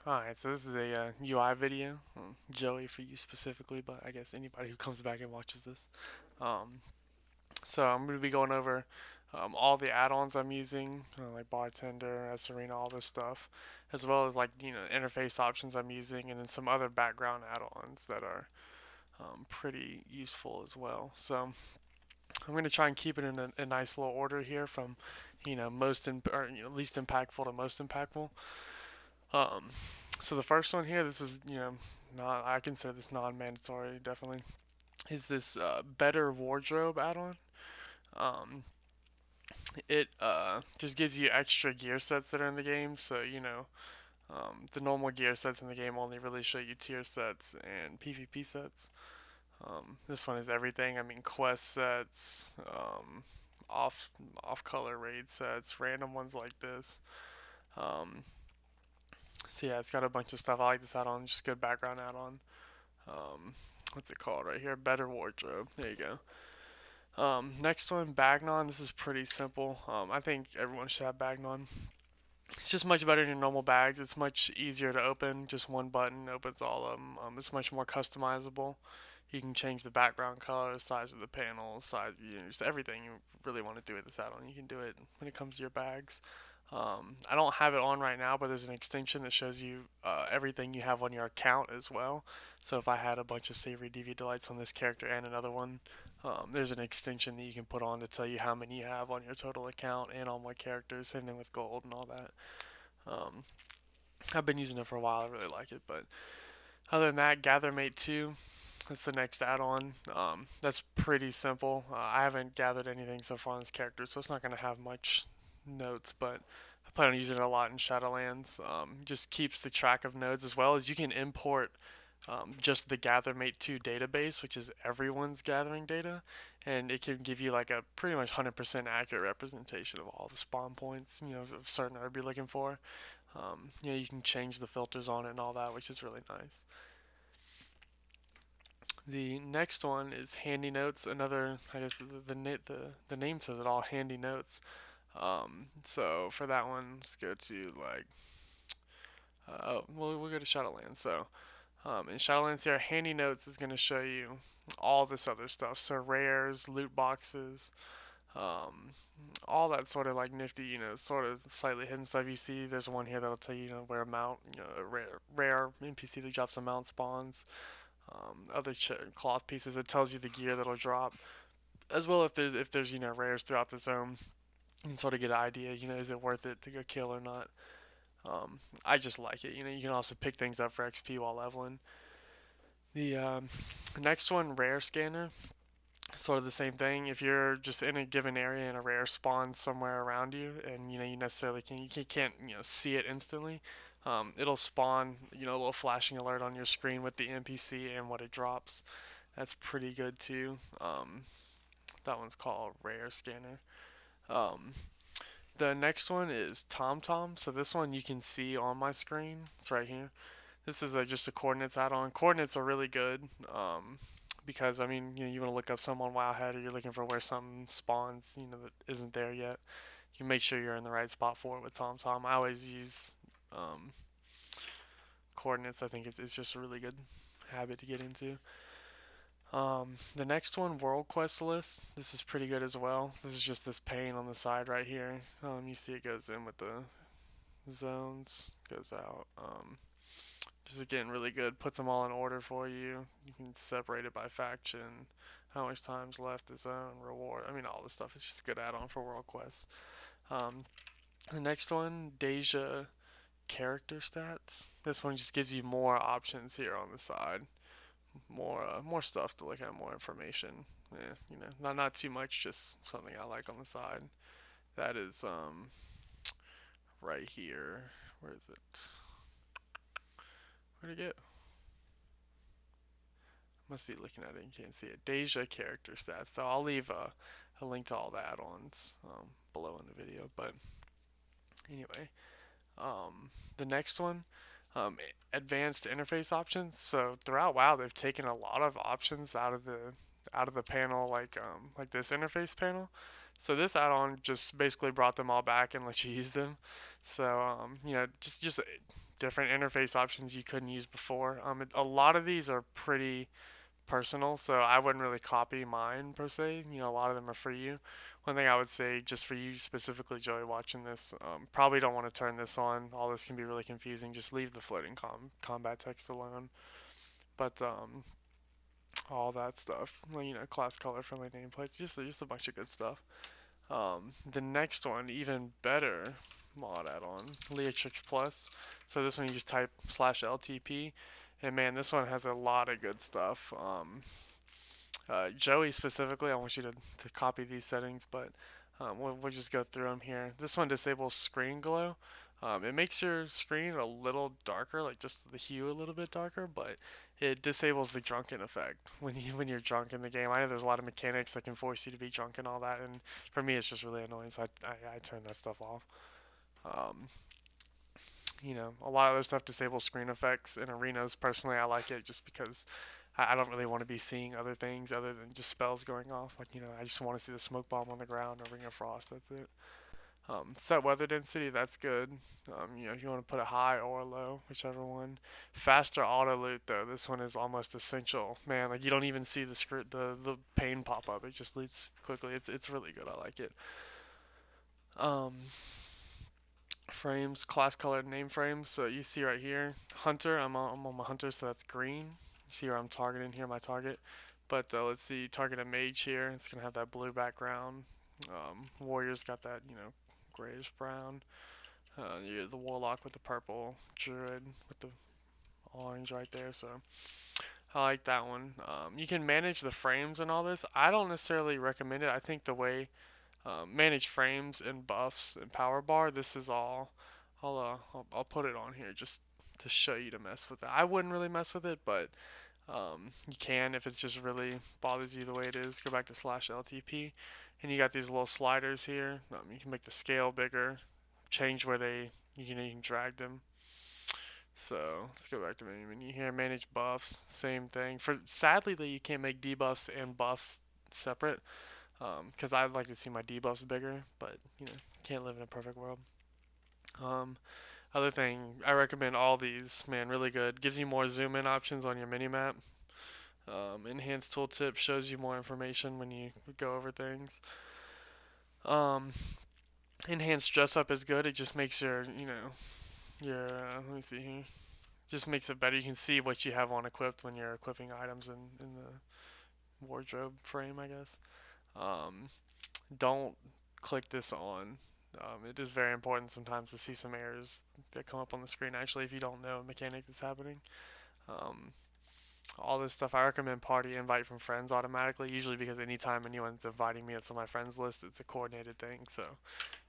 Alright, so this is a UI video. Joey for you specifically, but I guess anybody who comes back and watches this. Um, so I'm going to be going over all the add-ons I'm using, like Bartender, sArena, all this stuff, as well as like interface options I'm using, and then some other background add-ons that are pretty useful as well. So I'm going to try and keep it in a nice little order here from most or least impactful to most impactful. Um, so the first one here, this is, not, I consider this non-mandatory, definitely, is this BetterWardrobe add-on. Um, it just gives you extra gear sets that are in the game. So, the normal gear sets in the game only really show you tier sets and PvP sets. This one is everything. I mean, quest sets, off off color raid sets, random ones like this. Um, so yeah, it's got a bunch of stuff. I like this add-on, just good background add-on. um, what's it called right here? BetterWardrobe. There you go. Next one, Bagnon. This is pretty simple. I think everyone should have Bagnon. It's just much better than your normal bags. It's much easier to open. Just one button opens all of them. It's much more customizable. You can change the background color, the size of the panel, size, just everything you really want to do with this add-on. You can do it when it comes to your bags. I don't have it on right now, but there's an extension that shows you everything you have on your account as well. So if I had a bunch of Savory DV Delights on this character and another one, there's an extension that you can put on to tell you how many you have on your total account and on what characters, same thing with gold and all that. Um, I've been using it for a while. I really like it, but other than that, GatherMate 2, that's the next add-on. That's pretty simple. I haven't gathered anything so far on this character, so it's not going to have much notes, but I plan on using it a lot in Shadowlands. Just keeps the track of nodes, as well as you can import just the GatherMate 2 database, which is everyone's gathering data, and it can give you like a pretty much 100% accurate representation of all the spawn points, of certain I'd be looking for. You can change the filters on it and all that, which is really nice. The next one is HandyNotes. Another, I guess the name says it all. HandyNotes. So for that one, let's go to like, we'll go to Shadowlands. So in Shadowlands here, HandyNotes is going to show you all this other stuff. So rares, loot boxes, um, all that sort of like nifty, sort of slightly hidden stuff you see. There's one here that'll tell you, where a mount, a rare NPC that drops a mount spawns. Other cloth pieces. It tells you the gear that'll drop, as well if there's rares throughout the zone. You can sort of get an idea. Is it worth it to go kill or not? I just like it. You can also pick things up for XP while leveling. The next one, RareScanner, sort of the same thing. If you're just in a given area and a rare spawns somewhere around you, and you necessarily can't see it instantly, it'll spawn a little flashing alert on your screen with the NPC and what it drops. That's pretty good too. That one's called RareScanner. Um, the next one is TomTom. So this one you can see on my screen. It's right here. This is just a coordinates add-on. Coordinates are really good, because I mean, you want to look up some on Wowhead, or you're looking for where something spawns, that isn't there yet. You make sure you're in the right spot for it with TomTom. I always use um, coordinates. I think it's just a really good habit to get into. The next one, WorldQuestsList. This is pretty good as well. This is just this pane on the side right here. You see it goes in with the zones, goes out. Just again, really good. Puts them all in order for you. You can separate it by faction, how much time's left, the zone, reward. I mean, all this stuff is just a good add-on for World Quest. Um, the next one, DejaCharacterStats. This one just gives you more options here on the side. More stuff to look at, more information. Yeah, not too much, just something I like on the side. That is right here. Where is it? Where'd it go? Must be looking at it. You can't see it. DejaCharacterStats. Though I'll leave a link to all the add-ons below in the video. But anyway, the next one, um, advanced interface options. So throughout WoW, they've taken a lot of options out of the panel, like this interface panel. So this add-on just basically brought them all back and let you use them. So just different interface options you couldn't use before. A lot of these are pretty personal, so I wouldn't really copy mine per se. A lot of them are for you. One thing I would say, just for you specifically, Joey, watching this, probably don't want to turn this on. All this can be really confusing. Just leave the floating combat text alone. But all that stuff, well, class color friendly nameplates, just a bunch of good stuff. The next one, even better mod add-on, Leatrix Plus. So this one you just type /LTP, and man, this one has a lot of good stuff. Joey specifically, I want you to copy these settings, but we'll just go through them here. This one disables screen glow. It makes your screen a little darker, like just the hue a little bit darker, but it disables the drunken effect when you're drunk in the game. I know there's a lot of mechanics that can force you to be drunk and all that, and for me it's just really annoying, so I turn that stuff off. Um, a lot of other stuff disables screen effects in arenas. Personally, I like it just because I don't really want to be seeing other things other than just spells going off. Like, I just want to see the smoke bomb on the ground or Ring of Frost. That's it. Set weather density, that's good. If you want to put it high or low, whichever one. Faster auto loot though, this one is almost essential. Man, like you don't even see the script, the pane pop up. It just loots quickly. It's really good. I like it. Um, Frames, class colored name frames. So you see right here, hunter. I'm on my hunter, so that's green. You see where I'm targeting here, my target. But let's see, target a mage here. It's gonna have that blue background. Warrior's got that, grayish brown. The warlock with the purple, druid with the orange right there. So I like that one. You can manage the frames and all this. I don't necessarily recommend it. I think the way manage frames and buffs and power bar. This is all. I'll put it on here just to show you to mess with it. I wouldn't really mess with it, but you can if it's just really bothers you the way it is. Go back to /LTP, and you got these little sliders here. You can make the scale bigger, change where you can drag them. So let's go back to menu here. Manage buffs, same thing. For sadly that you can't make debuffs and buffs separate. Because I'd like to see my debuffs bigger, but can't live in a perfect world. Um, Other thing, I recommend all these, man, really good. Gives you more zoom in options on your minimap. Enhanced tooltip shows you more information when you go over things. Um, Enhanced dress up is good. It just makes let me see here. Just makes it better. You can see what you have on equipped when you're equipping items in the wardrobe frame, I guess. Um, don't click this on. It is very important sometimes to see some errors that come up on the screen actually if you don't know a mechanic that's happening. Um, all this stuff, I recommend party invite from friends automatically, usually because anytime anyone's inviting me, it's on my friends list. It's a coordinated thing, so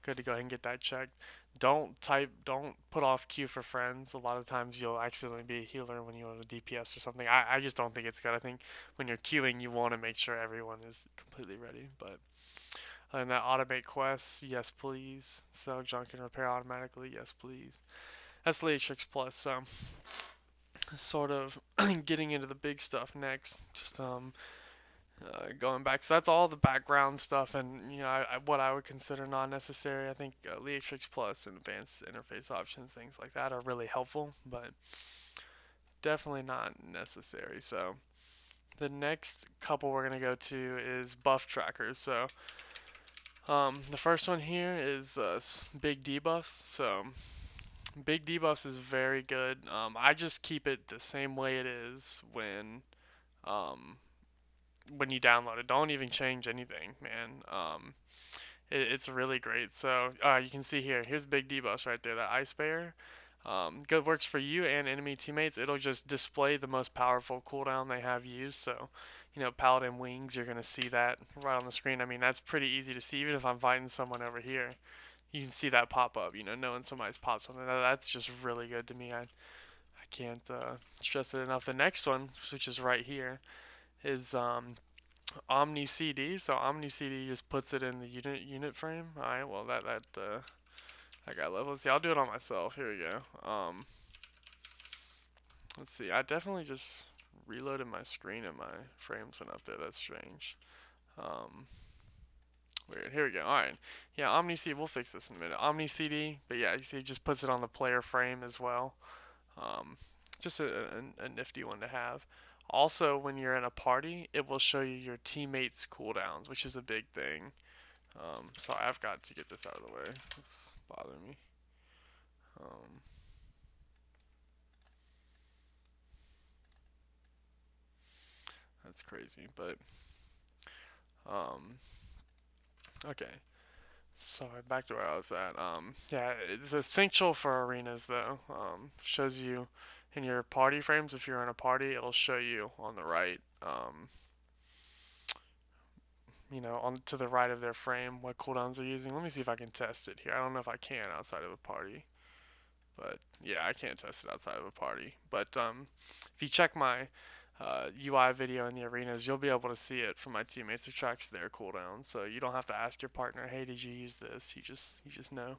good to go ahead and get that checked. Don't put off queue for friends. A lot of times you'll accidentally be a healer when you're on a DPS or something. I just don't think it's good. I think when you're queuing, you want to make sure everyone is completely ready, but and that automate quests, yes please. Sell junk and repair automatically, yes please. That's Leatrix Plus. So, sort of getting into the big stuff next. Just going back. So that's all the background stuff, and what I would consider non-necessary. I think Leatrix Plus and advanced interface options, things like that, are really helpful, but definitely not necessary. So the next couple we're gonna go to is buff trackers. So the first one here is BigDebuff. So BigDebuff is very good. I just keep it the same way it is um, when you download it. Don't even change anything, man. It's really great. So you can see here. Here's BigDebuff right there. That ice bear. Good works for you and enemy teammates. It'll just display the most powerful cooldown they have used. So, Paladin Wings, you're gonna see that right on the screen. I mean, that's pretty easy to see. Even if I'm fighting someone over here, you can see that pop up. Knowing somebody's popped something. That's just really good to me. I can't stress it enough. The next one, which is right here, is OmniCD. So OmniCD just puts it in the unit frame. All right. Well, I got level. Let's see. I'll do it on myself. Here we go. Let's see. I definitely just reloaded my screen and my frames went up there. That's strange. Um, Weird. Here we go. Alright. Yeah, OmniCD, we'll fix this in a minute. OmniCD, but yeah, you see it just puts it on the player frame as well. Um, just a nifty one to have. Also, when you're in a party, it will show you your teammates' cooldowns, which is a big thing. Sorry, I've got to get this out of the way. It's bothering me. Um, that's crazy, but um, okay. Sorry, back to where I was at. Yeah, it's essential for arenas though. Shows you in your party frames. If you're in a party, it'll show you on the right. On to the right of their frame what cooldowns they're using. Let me see if I can test it here. I don't know if I can outside of a party, but yeah, I can't test it outside of a party. But if you check my UI video in the arenas, you'll be able to see it from my teammates. It tracks their cooldowns, so you don't have to ask your partner, "Hey, did you use this?" You just know.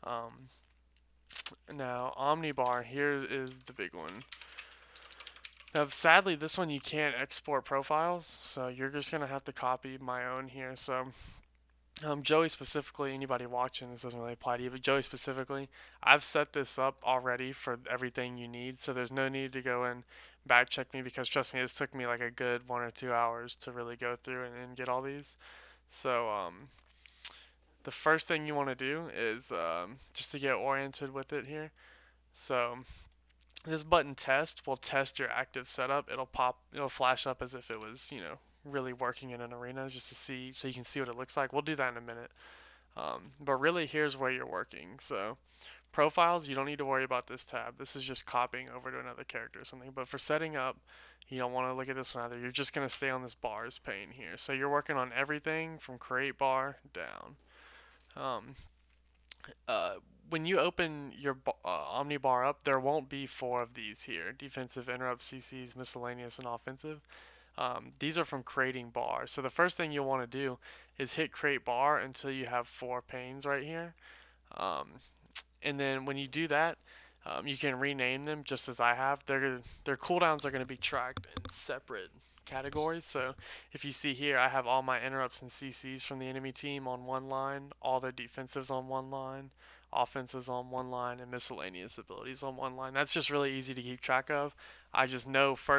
Um, Now Omnibar here is the big one. Now, sadly, this one you can't export profiles, so you're just gonna have to copy my own here. So Joey specifically, anybody watching, this doesn't really apply to you, but Joey specifically, I've set this up already for everything you need, so there's no need to go and back check me because trust me, this took me like a good 1 or 2 hours to really go through and get all these. So the first thing you want to do is just to get oriented with it here. So this button test will test your active setup. It'll flash up as if it was, really working in an arena just to see, so you can see what it looks like. We'll do that in a minute. But really, here's where you're working. So profiles, you don't need to worry about this tab. This is just copying over to another character or something. But for setting up, you don't want to look at this one either. You're just going to stay on this bars pane here. So you're working on everything from create bar down. Um, uh, when you open your Omnibar up, there won't be four of these here: defensive, interrupt, CCs, miscellaneous, and offensive. These are from creating bar. So the first thing you'll want to do is hit create bar until you have four panes right here. Um, and then when you do that, you can rename them just as I have. Their cooldowns are going to be tracked in separate categories. So if you see here, I have all my interrupts and CCs from the enemy team on one line, all their defensives on one line, offenses on one line, and miscellaneous abilities on one line. That's just really easy to keep track of. I just know first